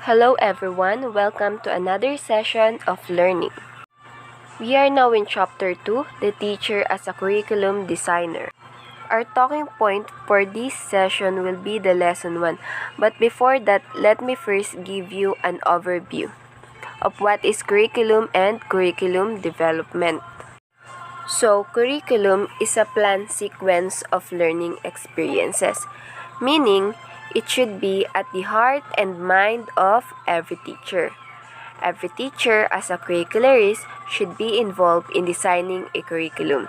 Hello everyone, welcome to another session of learning. We are now in Chapter 2, The Teacher as a Curriculum Designer. Our talking point for this session will be the Lesson 1, but before that, let me first give you an overview of what is curriculum and curriculum development. So, curriculum is a planned sequence of learning experiences, meaning it should be at the heart and mind of every teacher. Every teacher, as a curricularist, should be involved in designing a curriculum.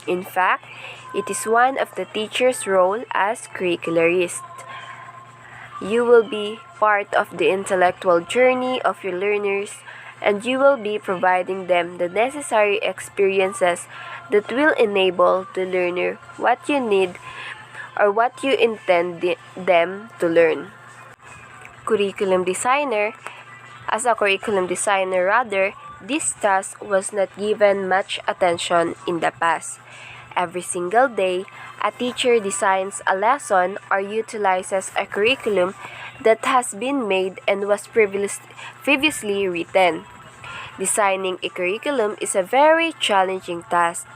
In fact, it is one of the teacher's role as curricularist. You will be part of the intellectual journey of your learners, and you will be providing them the necessary experiences that will enable the learner what you need or what you intend them to learn. As a curriculum designer, this task was not given much attention in the past. Every single day, a teacher designs a lesson or utilizes a curriculum that has been made and was previously written. Designing a curriculum is a very challenging task.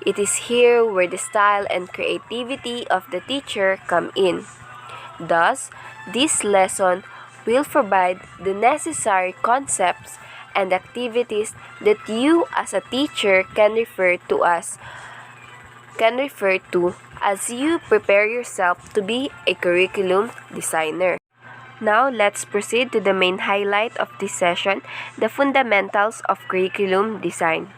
It is here where the style and creativity of the teacher come in. Thus, this lesson will provide the necessary concepts and activities that you as a teacher can refer to as you prepare yourself to be a curriculum designer. Now, let's proceed to the main highlight of this session, the fundamentals of curriculum design.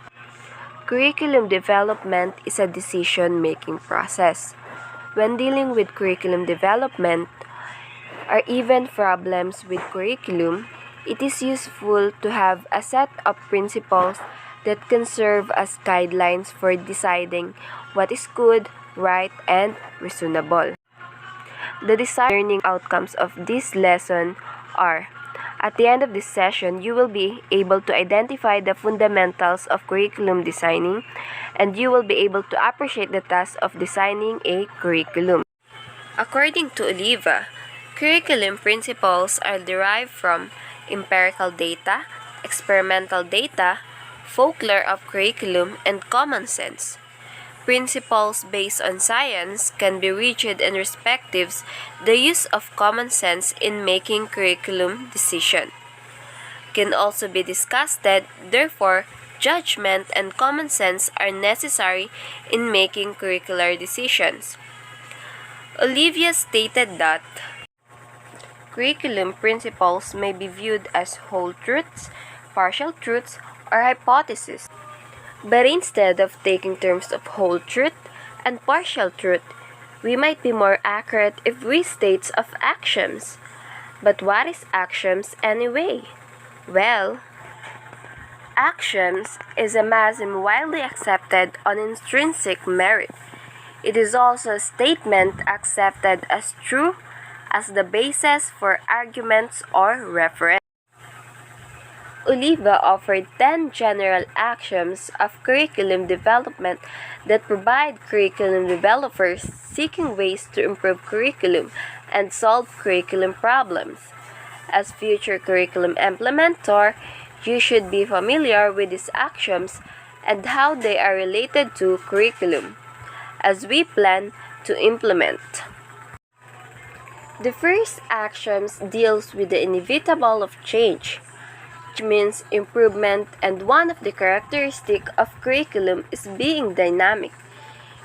Curriculum development is a decision-making process. When dealing with curriculum development, or even problems with curriculum, it is useful to have a set of principles that can serve as guidelines for deciding what is good, right, and reasonable. The desired learning outcomes of this lesson are: at the end of this session, you will be able to identify the fundamentals of curriculum designing, and you will be able to appreciate the task of designing a curriculum. According to Oliva, curriculum principles are derived from empirical data, experimental data, folklore of curriculum, and common sense. Principles based on science can be rigid and respectives the use of common sense in making curriculum decision. Can also be discussed, therefore, judgment and common sense are necessary in making curricular decisions. Olivia stated that curriculum principles may be viewed as whole truths, partial truths, or hypotheses. But instead of taking terms of whole truth and partial truth, we might be more accurate if we state of axioms. But what is axioms anyway? Well, axioms is a maxim widely accepted on intrinsic merit. It is also a statement accepted as true as the basis for arguments or reference. Oliva offered 10 general axioms of curriculum development that provide curriculum developers seeking ways to improve curriculum and solve curriculum problems. As future curriculum implementer, you should be familiar with these axioms and how they are related to curriculum as we plan to implement. The first axiom deals with the inevitable of change, which means improvement, and one of the characteristics of curriculum is being dynamic.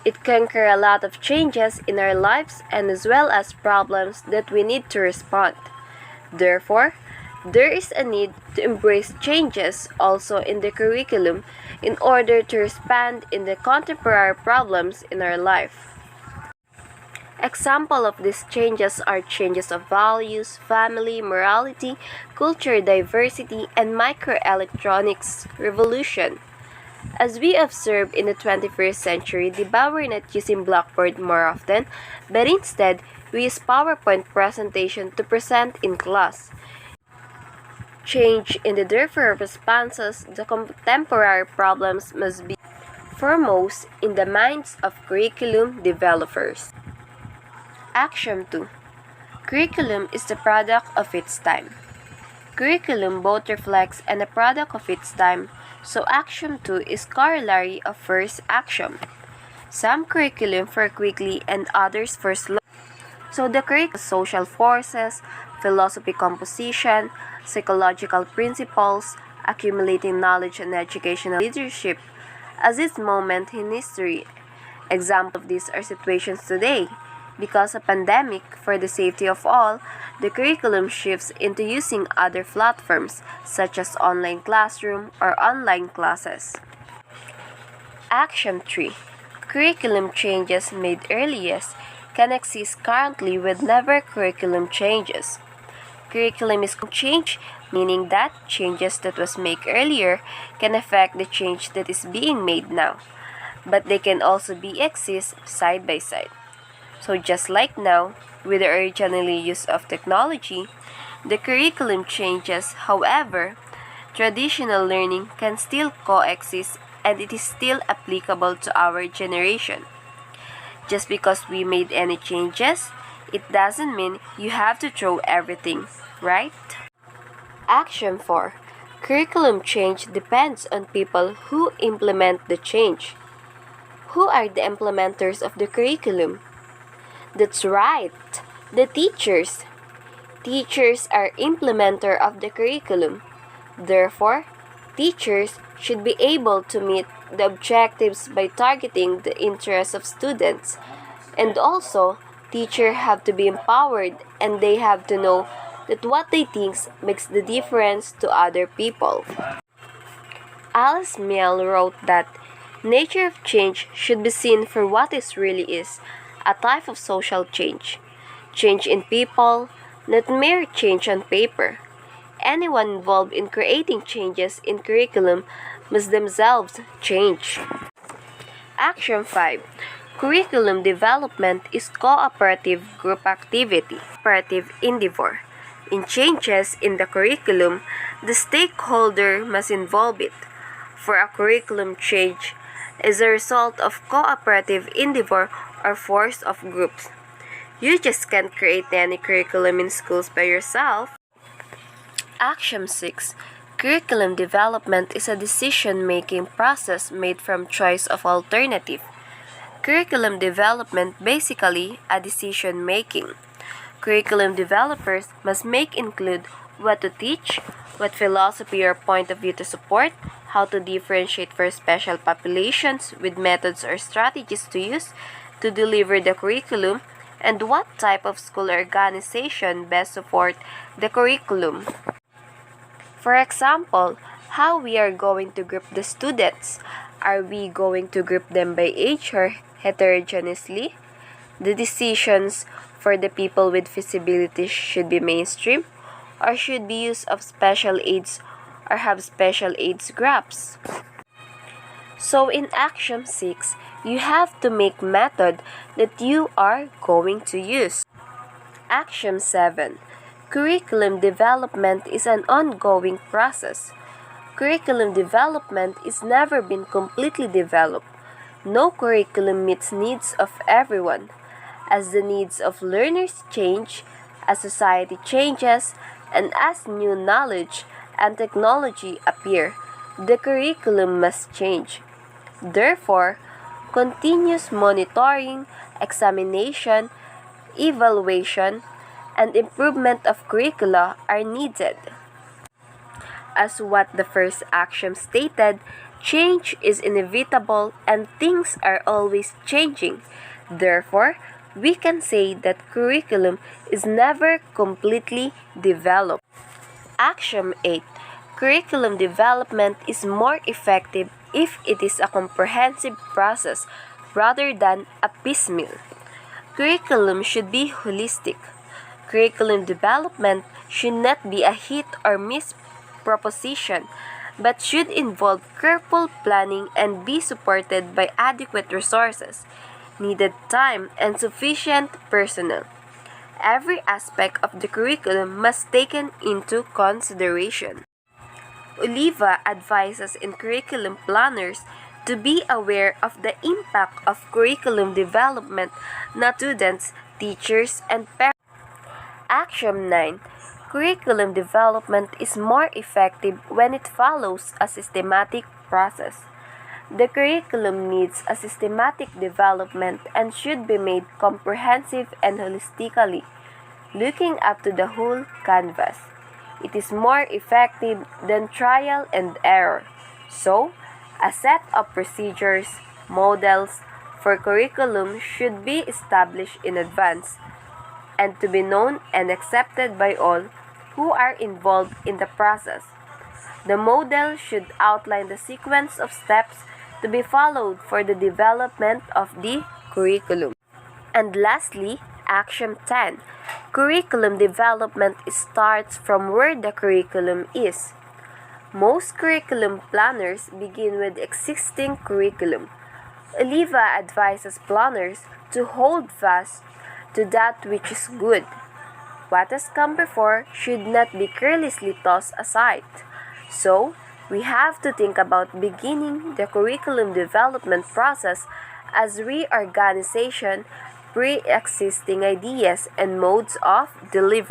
It can occur a lot of changes in our lives and as well as problems that we need to respond. Therefore, there is a need to embrace changes also in the curriculum in order to respond in the contemporary problems in our life. Examples of these changes are changes of values, family, morality, culture, diversity, and microelectronics revolution. As we observe in the 21st century, the we're not using Blackboard more often, but instead, we use PowerPoint presentation to present in class. Change in the different responses to contemporary problems must be foremost in the minds of curriculum developers. Axiom 2. Curriculum is the product of its time. Curriculum both reflects and a product of its time, so axiom 2 is corollary of first axiom. Some curriculum for quickly and others for slow. So the curriculum social forces, philosophy composition, psychological principles, accumulating knowledge and educational leadership. As this moment in history, examples of these are situations today. Because of pandemic, for the safety of all, the curriculum shifts into using other platforms such as online classroom or online classes. Action 3. Curriculum changes made earliest can exist currently with never curriculum changes. Curriculum is change, meaning that changes that was made earlier can affect the change that is being made now, but they can also be exist side by side. So just like now, with the original use of technology, the curriculum changes. However, traditional learning can still coexist and it is still applicable to our generation. Just because we made any changes, it doesn't mean you have to throw everything, right? Action 4. Curriculum change depends on people who implement the change. Who are the implementers of the curriculum? That's right, the teachers. Teachers are implementer of the curriculum. Therefore, teachers should be able to meet the objectives by targeting the interests of students. And also, teachers have to be empowered and they have to know that what they think makes the difference to other people. Alice Miel wrote that nature of change should be seen for what it really is, a type of social change. Change in people, not mere change on paper. Anyone involved in creating changes in curriculum must themselves change. Action 5. Curriculum development is cooperative group activity, cooperative endeavor. In changes in the curriculum, the stakeholder must involve it. For a curriculum change is a result of cooperative endeavor or force of groups. You just can't create any curriculum in schools by yourself. Action 6. Curriculum development is a decision-making process made from choice of alternative. Curriculum development basically a decision-making. Curriculum developers must include what to teach, what philosophy or point of view to support, how to differentiate for special populations with methods or strategies to use to deliver the curriculum, and what type of school organization best support the curriculum. For example, how we are going to group the students. Are we going to group them by age or heterogeneously? The decisions for the people with disabilities should be mainstream or should be use of special aids or have special aids graphs. So in Action 6, you have to make method that you are going to use. Action 7. Curriculum development is an ongoing process. Curriculum development is never been completely developed. No curriculum meets needs of everyone. As the needs of learners change, as society changes, and as new knowledge and technology appear, the curriculum must change. Therefore, continuous monitoring, examination, evaluation, and improvement of curricula are needed. As what the first action stated, change is inevitable and things are always changing. Therefore, we can say that curriculum is never completely developed. Action 8. Curriculum development is more effective if it is a comprehensive process rather than a piecemeal. Curriculum should be holistic. Curriculum development should not be a hit or miss proposition, but should involve careful planning and be supported by adequate resources, needed time, and sufficient personnel. Every aspect of the curriculum must be taken into consideration. Oliva advises in curriculum planners to be aware of the impact of curriculum development on students, teachers, and parents. Action 9. Curriculum development is more effective when it follows a systematic process. The curriculum needs a systematic development and should be made comprehensive and holistically, looking up to the whole canvas. It is more effective than trial and error. So, a set of procedures, models for curriculum should be established in advance and to be known and accepted by all who are involved in the process. The model should outline the sequence of steps to be followed for the development of the curriculum. And lastly, Action 10. Curriculum development starts from where the curriculum is. Most curriculum planners begin with existing curriculum. 𝑽𝑼𝑵𝑏𝑫 advises planners to hold fast to that which is good. What has come before should not be carelessly tossed aside. So, we have to think about beginning the curriculum development process as reorganization, pre-existing ideas, and modes of delivery.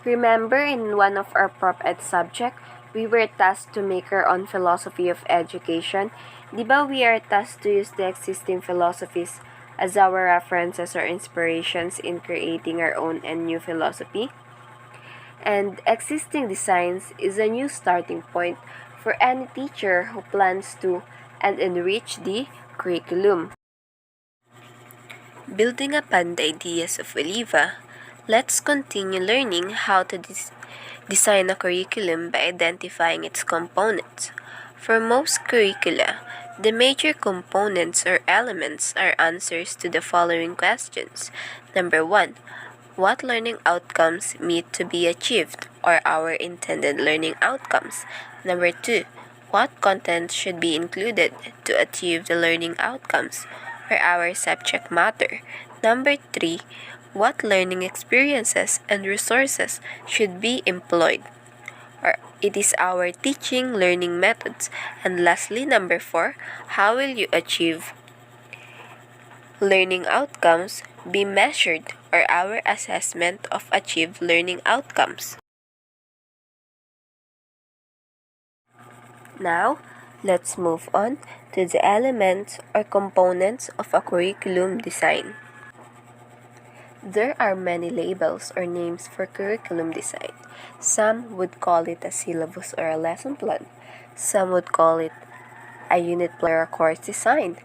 Remember, in one of our Prop Ed subject, we were tasked to make our own philosophy of education. Diba we are tasked to use the existing philosophies as our references or inspirations in creating our own and new philosophy? And existing designs is a new starting point for any teacher who plans to and enrich the curriculum. Building upon the ideas of 𝑽𝑼𝑵𝑏𝑃, let's continue learning how to design a curriculum by identifying its components. For most curricula, the major components or elements are answers to the following questions. Number 1. What learning outcomes need to be achieved, or our intended learning outcomes? Number 2. What content should be included to achieve the learning outcomes, or our subject matter? Number 3. What learning experiences and resources should be employed, or it is our teaching learning methods? And lastly, number 4, how will you achieve learning outcomes be measured, or our assessment of achieved learning outcomes? Now, let's move on to the elements or components of a curriculum design. There are many labels or names for curriculum design. Some would call it a syllabus or a lesson plan. Some would call it a unit plan or a course design.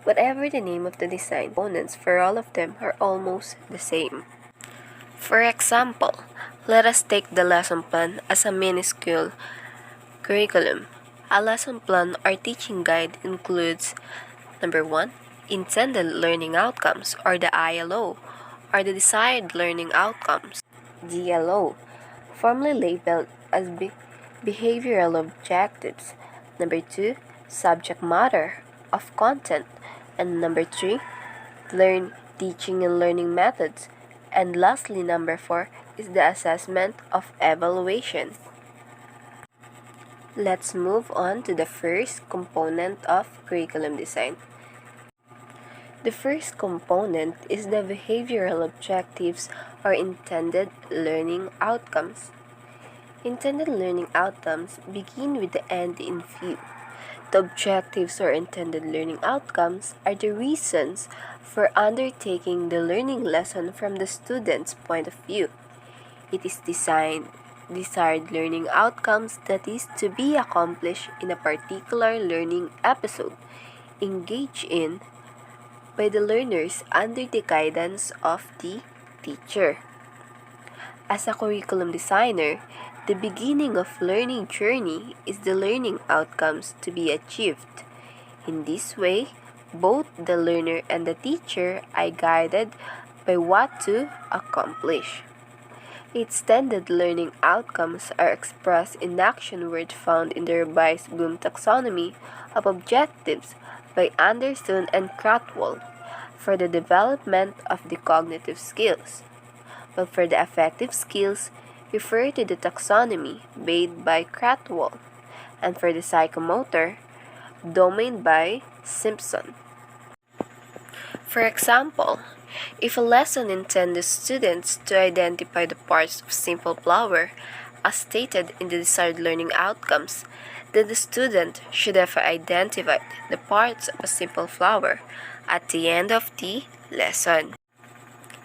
Whatever the name of the design, components for all of them are almost the same. For example, let us take the lesson plan as a minuscule curriculum. A lesson plan or teaching guide includes number 1, intended learning outcomes, or the ILO, or the desired learning outcomes, DLO, formally labeled as behavioral objectives. Number 2, subject matter of content. And number 3, teaching and learning methods. And lastly, number 4 is the assessment of evaluation. Let's move on to the first component of curriculum design. The first component is the behavioral objectives or intended learning outcomes. Intended learning outcomes begin with the end in view. The objectives or intended learning outcomes are the reasons for undertaking the learning lesson from the student's point of view. It is desired learning outcomes that is to be accomplished in a particular learning episode, engaged in by the learners under the guidance of the teacher. As a curriculum designer, the beginning of learning journey is the learning outcomes to be achieved. In this way, both the learner and the teacher are guided by what to accomplish. Extended learning outcomes are expressed in action word found in the revised Bloom taxonomy of objectives by Anderson and Krathwohl for the development of the cognitive skills, while for the affective skills, refer to the taxonomy made by Krathwohl, and for the psychomotor, domain by Simpson. For example, If a lesson intends the students to identify the parts of simple flower, as stated in the desired learning outcomes, then the student should have identified the parts of a simple flower at the end of the lesson.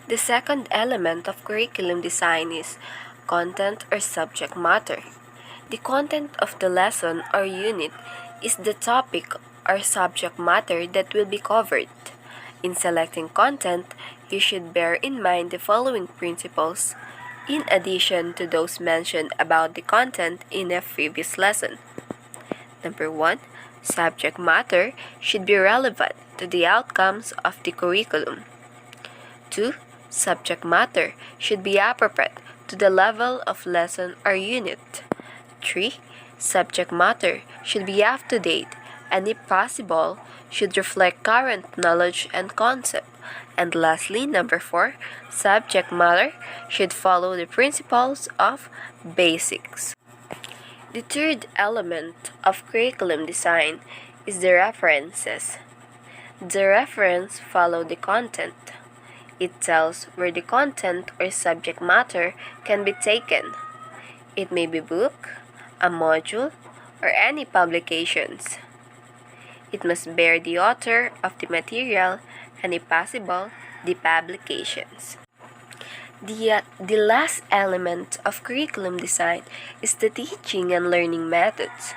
The second element of curriculum design is content or subject matter. The content of the lesson or unit is the topic or subject matter that will be covered. In selecting content, you should bear in mind the following principles, in addition to those mentioned about the content in a previous lesson. Number 1, subject matter should be relevant to the outcomes of the curriculum. 2, subject matter should be appropriate to the level of lesson or unit. 3, subject matter should be up to date and, if possible, should reflect current knowledge and concept. And lastly, number 4, subject matter should follow the principles of basics. The third element of curriculum design is the references. The reference follows the content. It tells where the content or subject matter can be taken. It may be book, a module, or any publications. It must bear the author of the material and, if possible, the publications. The last element of curriculum design is the teaching and learning methods.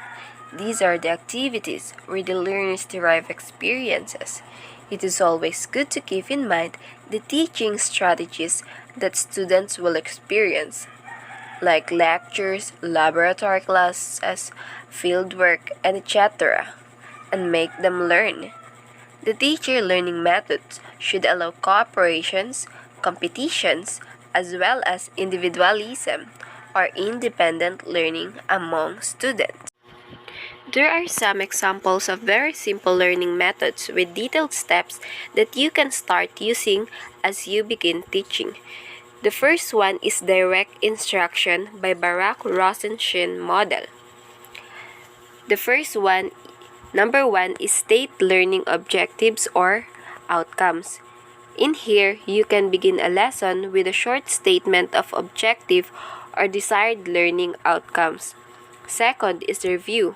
These are the activities where the learners derive experiences. It is always good to keep in mind the teaching strategies that students will experience, like lectures, laboratory classes, fieldwork, and etc., and make them learn. The teacher learning methods should allow cooperations, competitions, as well as individualism or independent learning among students. There are some examples of very simple learning methods with detailed steps that you can start using as you begin teaching. The first one is direct instruction by Barak Rosenshin model. The first one, number 1, is state learning objectives or outcomes. In here, you can begin a lesson with a short statement of objective or desired learning outcomes. Second is review.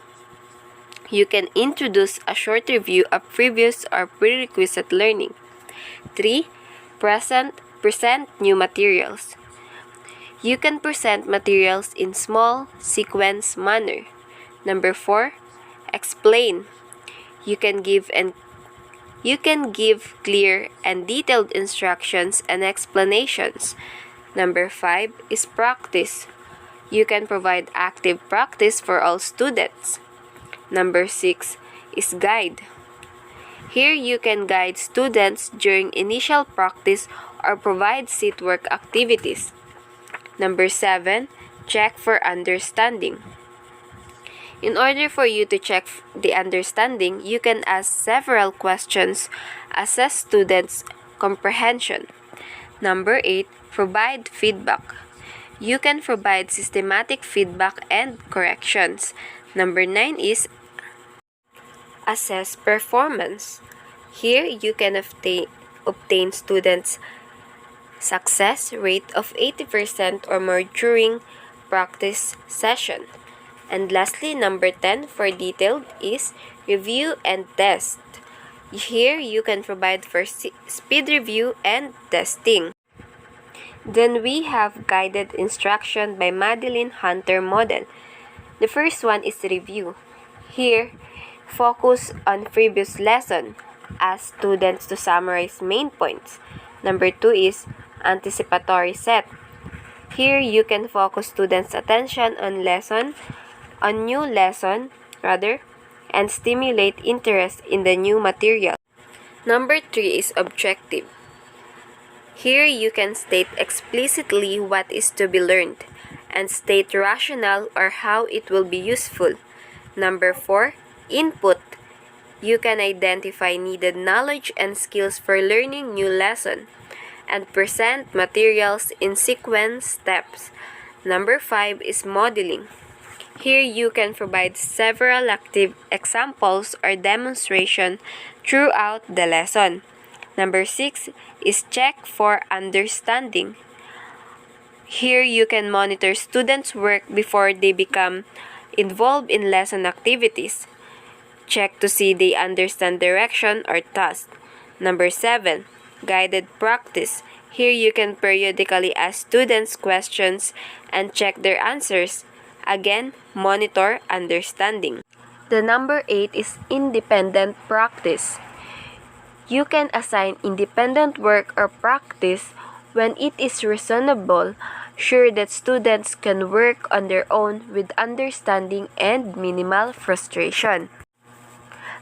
You can introduce a short review of previous or prerequisite learning. 3. Present new materials. You can present materials in small, sequence manner. Number 4. Explain. You can give clear and detailed instructions and explanations. Number 5 is practice. You can provide active practice for all students. Number 6 is guide. Here you can guide students during initial practice or provide seat work activities. Number 7, check for understanding. In order for you to check the understanding, you can ask several questions, assess students' comprehension. Number 8, provide feedback. You can provide systematic feedback and corrections. Number 9 is assess performance. Here you can obtain students' success rate of 80% or more during practice session. And lastly, number 10 for detailed is review and test. Here you can provide for speed review and testing. Then we have guided instruction by Madeline Hunter model. The first one is review. Here, focus on previous lesson. Ask students to summarize main points. Number 2 is anticipatory set. Here you can focus students' attention on new lesson, and stimulate interest in the new material. Number 3 is objective. Here you can state explicitly what is to be learned and state rationale or how it will be useful. Number 4, input. You can identify needed knowledge and skills for learning new lesson and present materials in sequence steps. Number 5 is modeling. Here you can provide several active examples or demonstration throughout the lesson. Number 6 is check for understanding. Here you can monitor students' work before they become involved in lesson activities. Check to see they understand direction or task. Number 7. Guided practice. Here you can periodically ask students questions and check their answers. Again, monitor understanding. The number 8 is independent practice. You can assign independent work or practice when it is reasonable, sure that students can work on their own with understanding and minimal frustration.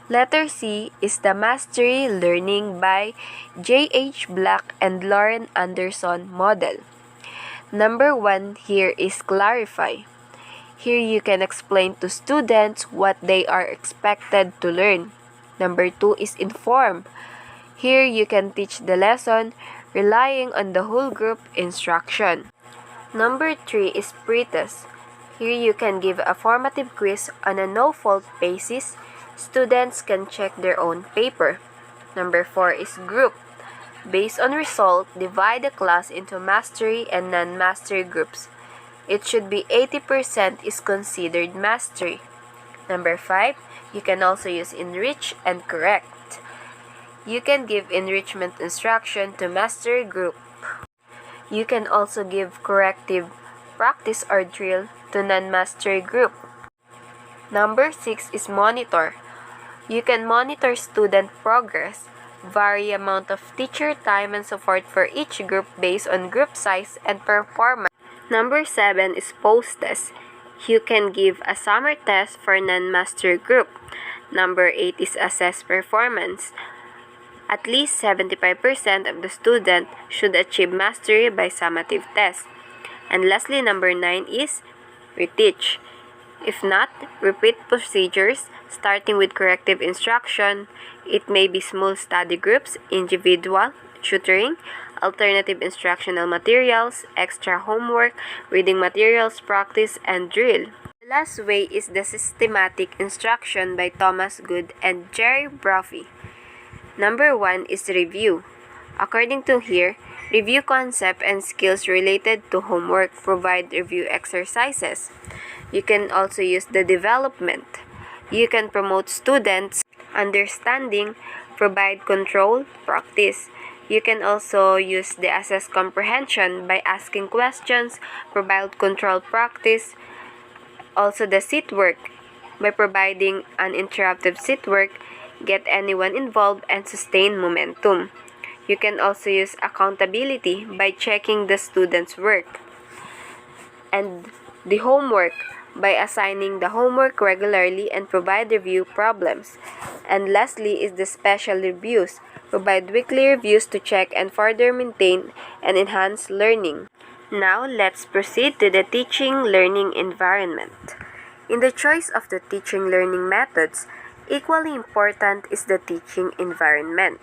Letter C is the Mastery Learning by J.H. Black and Lauren Anderson model. Number 1 here is clarify. Here you can explain to students what they are expected to learn. Number 2 is inform. Here you can teach the lesson relying on the whole group instruction. Number 3 is pretest. Here you can give a formative quiz on a no-fault basis. Students can check their own paper. Number 4 is group. Based on result, divide the class into mastery and non-mastery groups. It should be 80% is considered mastery. Number 5, you can also use enrich and correct. You can give enrichment instruction to mastery group. You can also give corrective practice or drill to non-mastery group. Number 6 is monitor. You can monitor student progress, vary amount of teacher time and support for each group based on group size and performance. Number 7 is post-test. You can give a summer test for non-mastery group. Number 8 is assess performance. At least 75% of the student should achieve mastery by summative test. And lastly, number 9 is reteach. If not, repeat procedures starting with corrective instruction. It may be small study groups, individual, tutoring, alternative instructional materials, extra homework, reading materials, practice, and drill. The last way is the systematic instruction by Thomas Good and Jerry Brophy. Number 1 is review. According to here, review concept and skills related to homework, provide review exercises. You can also use the development. You can promote students' understanding, provide control, practice. You can also use the assess comprehension by asking questions, provide control practice. Also the seat work by providing uninterrupted seat work, get anyone involved, and sustain momentum. You can also use accountability by checking the student's work. And the homework by assigning the homework regularly and provide review problems. And lastly is the special reviews. Provide weekly reviews to check and further maintain and enhance learning. Now let's proceed to the teaching learning environment. In the choice of the teaching learning methods, equally important is the teaching environment.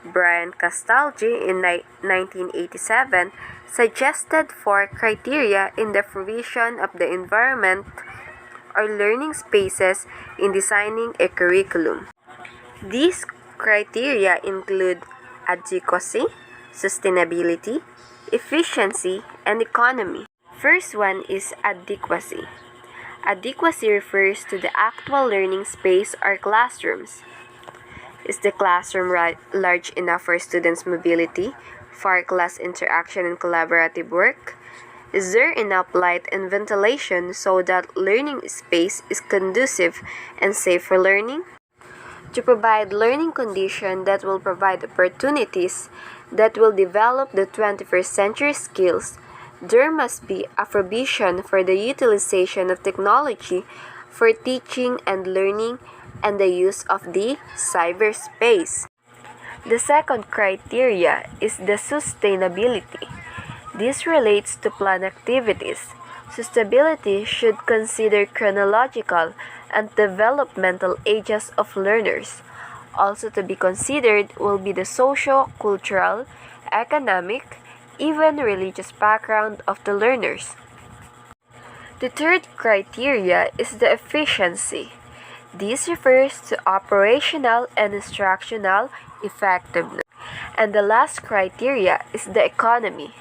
Brian Castaldi in 1987 suggested 4 criteria in the provision of the environment or learning spaces in designing a curriculum. These criteria include adequacy, sustainability, efficiency, and economy. First one is adequacy. Adequacy refers to the actual learning space or classrooms. Is the classroom large enough for students' mobility, for class interaction and collaborative work? Is there enough light and ventilation so that learning space is conducive and safe for learning? To provide learning conditions that will provide opportunities that will develop the 21st century skills, there must be a provision for the utilization of technology for teaching and learning and the use of the cyberspace. The second criteria is the sustainability. This relates to planned activities. Sustainability should consider chronological and developmental ages of learners. Also to be considered will be the socio-cultural, economic, even religious background of the learners. The third criteria is the efficiency. This refers to operational and instructional effectiveness. And the last criteria is the economy.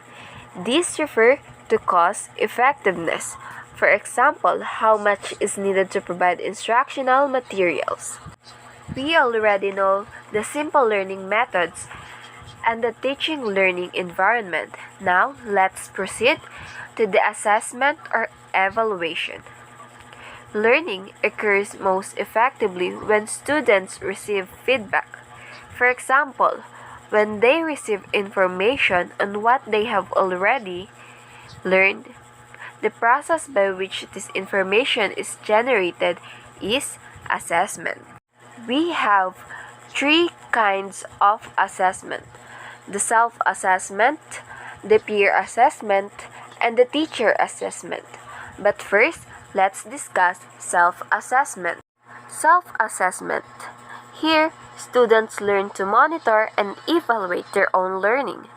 These refer to cost effectiveness. For example, how much is needed to provide instructional materials. We already know the simple learning methods and the teaching learning environment. Now, let's proceed to the assessment or evaluation. Learning occurs most effectively when students receive feedback. For example, when they receive information on what they have already learned, the process by which this information is generated is assessment. We have three kinds of assessment: the self-assessment, the peer assessment, and the teacher assessment. But first, let's discuss self-assessment. Self-assessment. Here, students learn to monitor and evaluate their own learning.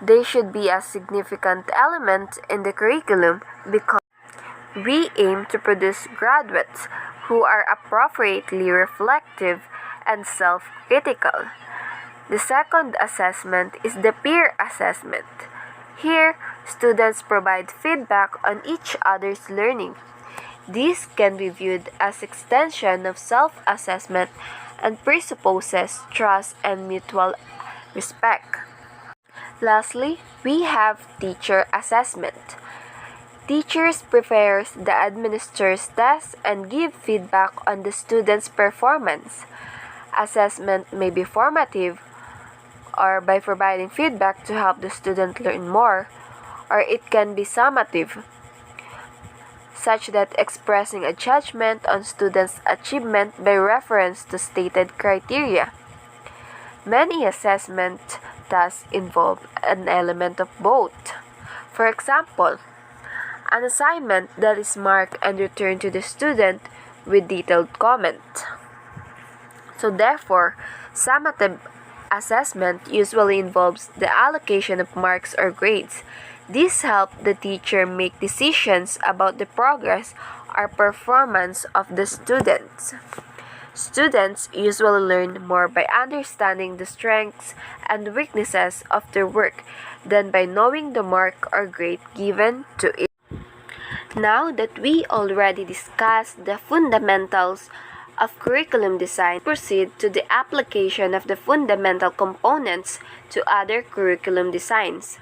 They should be a significant element in the curriculum because we aim to produce graduates who are appropriately reflective and self-critical. The second assessment is the peer assessment. Here, students provide feedback on each other's learning. This can be viewed as extension of self-assessment and presupposes trust and mutual respect. Lastly, we have teacher assessment. Teachers prepare the administers tests and give feedback on the student's performance. Assessment may be formative, or by providing feedback to help the student learn more, or it can be summative, such that expressing a judgment on students' achievement by reference to stated criteria. Many assessment tasks involve an element of both. For example, an assignment that is marked and returned to the student with detailed comment. So therefore, summative assessment usually involves the allocation of marks or grades. This helps the teacher make decisions about the progress or performance of the students. Students usually learn more by understanding the strengths and weaknesses of their work than by knowing the mark or grade given to it. Now that we already discussed the fundamentals of curriculum design, proceed to the application of the fundamental components to other curriculum designs.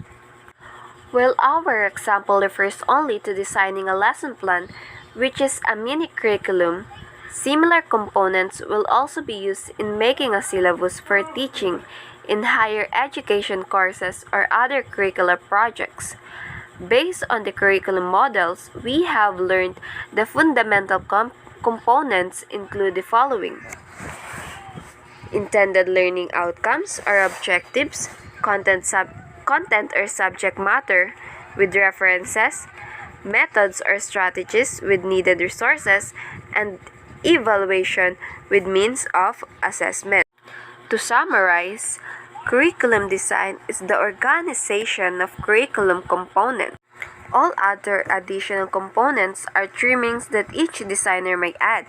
While our example refers only to designing a lesson plan, which is a mini curriculum, similar components will also be used in making a syllabus for teaching in higher education courses or other curricular projects. Based on the curriculum models, we have learned the fundamental components include the following: intended learning outcomes or objectives, content or subject matter with references, methods or strategies with needed resources, and evaluation with means of assessment. To summarize, curriculum design is the organization of curriculum components. All other additional components are trimmings that each designer may add.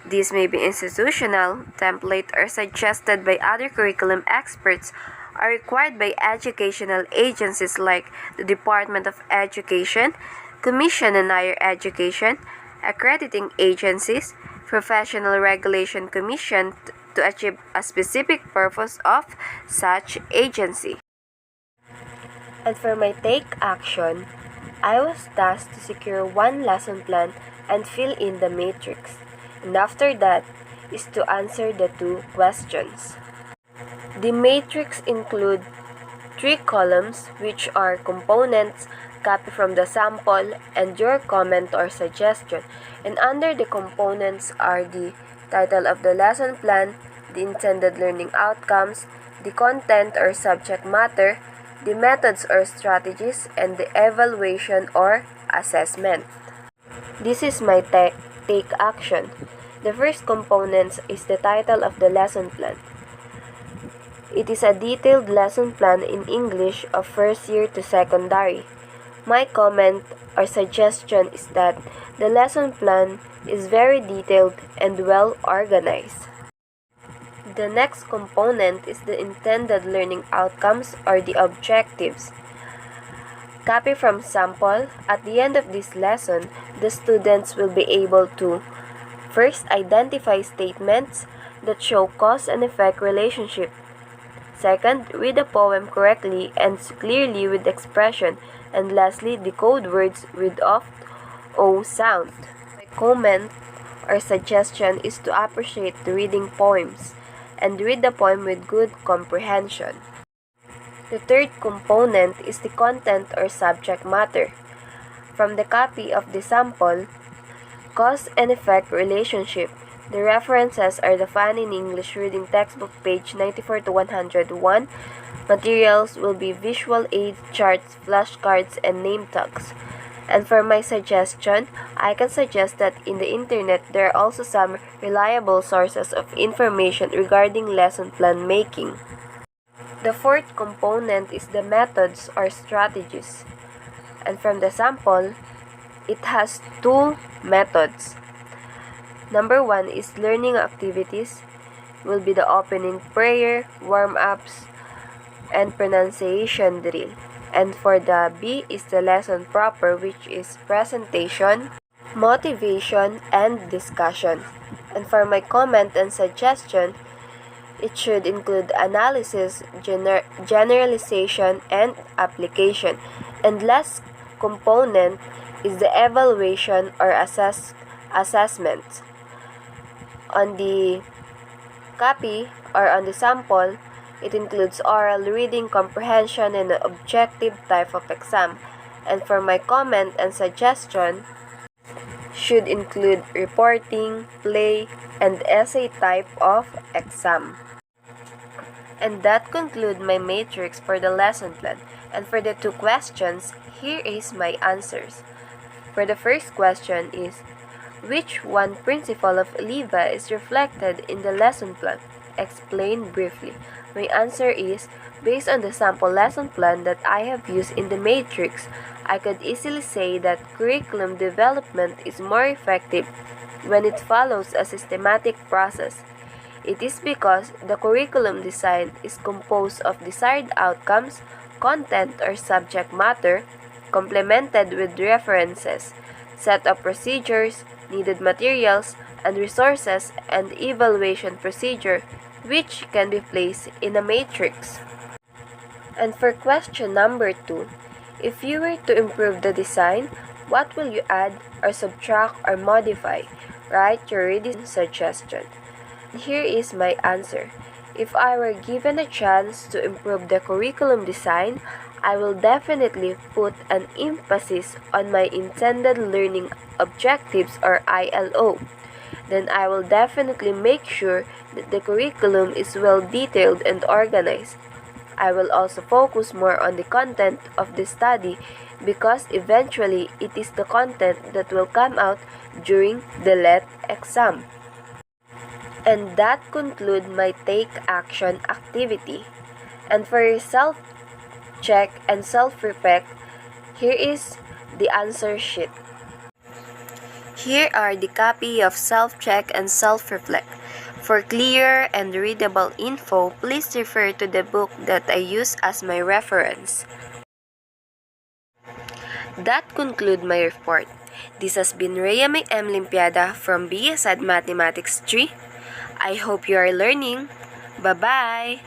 These may be institutional, template, or suggested by other curriculum experts, are required by educational agencies like the Department of Education, Commission on Higher Education, accrediting agencies, Professional Regulation Commission to achieve a specific purpose of such agency. And for my take action, I was tasked to secure one lesson plan and fill in the matrix, and after that is to answer the two questions. The matrix include 3 columns, which are components, copy from the sample, and your comment or suggestion. And under the components are the title of the lesson plan, the intended learning outcomes, the content or subject matter, the methods or strategies, and the evaluation or assessment. This is my take action. The first component is the title of the lesson plan. It is a detailed lesson plan in English of first year to secondary. My comment or suggestion is that the lesson plan is very detailed and well organized. The next component is the intended learning outcomes or the objectives. Copy from sample. At the end of this lesson, the students will be able to first identify statements that show cause and effect relationship. Second, read the poem correctly and clearly with expression. And lastly, decode words with O sound. My comment or suggestion is to appreciate the reading poems and read the poem with good comprehension. The third component is the content or subject matter. From the copy of the sample, cause and effect relationship. The references are the found in English Reading Textbook page 94 to 101. Materials will be visual aids, charts, flashcards, and name tags. And for my suggestion, I can suggest that in the internet there are also some reliable sources of information regarding lesson plan making. The fourth component is the methods or strategies. And from the sample, it has two methods. Number one is learning activities, will be the opening prayer, warm-ups, and pronunciation drill. And for the B is the lesson proper, which is presentation, motivation, and discussion. And for my comment and suggestion, it should include analysis, generalization, and application. And last component is the evaluation or assessment. On the copy or on the sample, it includes oral, reading, comprehension, and an objective type of exam. And for my comment and suggestion, should include reporting, play, and essay type of exam. And that concludes my matrix for the lesson plan. And for the two questions, here is my answers. For the first question is, which one principle of 𝑽𝑖𝑵𝑵 is reflected in the lesson plan? Explain briefly. My answer is, based on the sample lesson plan that I have used in the matrix, I could easily say that curriculum development is more effective when it follows a systematic process. It is because the curriculum design is composed of desired outcomes, content or subject matter, complemented with references, set of procedures, needed materials, and resources, and evaluation procedure, which can be placed in a matrix. And for question number 2, if you were to improve the design, what will you add or subtract or modify? Write your reading suggestion. Here is my answer. If I were given a chance to improve the curriculum design, I will definitely put an emphasis on my intended learning objectives or ILO. Then I will definitely make sure that the curriculum is well detailed and organized. I will also focus more on the content of the study because eventually it is the content that will come out during the LET exam. And that concludes my take action activity. And for your self-check and self-reflect, here is the answer sheet. Here are the copy of self-check and self-reflect. For clear and readable info, please refer to the book that I use as my reference. That concludes my report. This has been 𝑣𝑚 from 𝑏𝒂𝒕𝒊𝒄𝒔 Mathematics 3. I hope you are learning. Bye-bye!